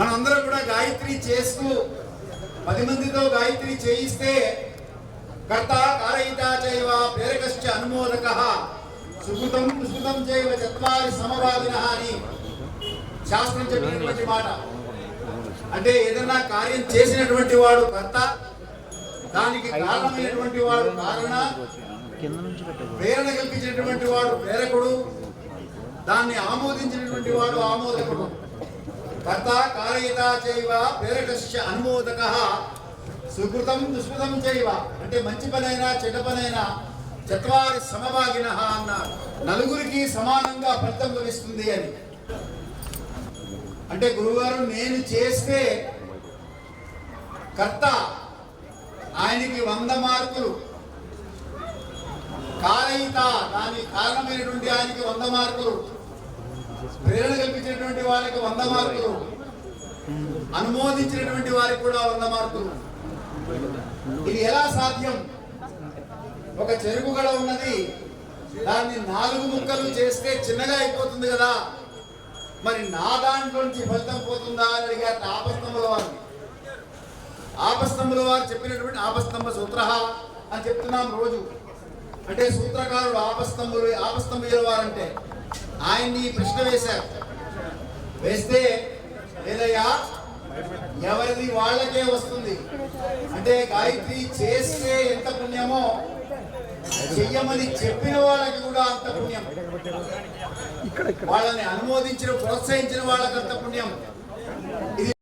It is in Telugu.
మనందరం కూడా గాయత్రి చేస్తూ 10 మందితో గాయత్రి చేయిస్తే కర్త కారయిత చైవ ప్రేరకశ్చ అనుమోదకః సుకృతం సుకృతం చైవ చత్వారి సమవాదినః అని శాస్త్రం చెప్పినటువంటి మాట. అంటే ఏదైనా కార్యం చేసినటువంటి వాడు కర్త, దానికి కారణమైనటువంటి వాడు కారణ, ప్రేరణ కల్పించినటువంటి వాడు ప్రేరకుడు, దాన్ని ఆమోదించినటువంటి వాడు ఆమోదకుడు. కర్త కారయిత చైవ ప్రేరకశ్చ అనుమోదకః సుకృతం దుష్కృతం చైవ అంటే మంచి పనైనా చెడ్డ పనైనా చత్వారి సమభాగినః అన్నారు. నలుగురికి సమానంగా ఫలితం లభిస్తుంది అని. అంటే గురువుగారు నేను చేస్తే కర్త ఆయనకి 100 మార్కులు, కారయిత దాని కారణమైనటువంటి ఆయనకి 100 మార్కులు, ప్రేరణ కల్పించినటువంటి వారికి 100 మార్కులు, అనుమోదించినటువంటి వారికి కూడా 100 మార్కులు. ఇది ఎలా సాధ్యం? ఒక చెరుకు గడ ఉన్నది, దాన్ని 4 ముక్కలు చేస్తే చిన్నగా అయిపోతుంది కదా, మరి నా దాంట్లోంచి ఫలితం పోతుందా అని అడిగారు ఆపస్తంభుల వారిని. ఆపస్తంభుల వారు చెప్పినటువంటి ఆపస్తంభ సూత్ర అని చెప్తున్నాం రోజు. అంటే సూత్రకారుడు ఆపస్తంభుల వారంటే ఆయన్ని ప్రశ్న వేశారు. వేస్తే లేదయ్యా ఎవరిది వాళ్ళకే వస్తుంది, అంటే గాయత్రి చేస్తే ఎంత పుణ్యమో చెయ్యమని చెప్పిన వాళ్ళకి కూడా అంత పుణ్యం, వాళ్ళని అనుమోదించిన ప్రోత్సహించిన వాళ్ళకి అంత పుణ్యం. ఇది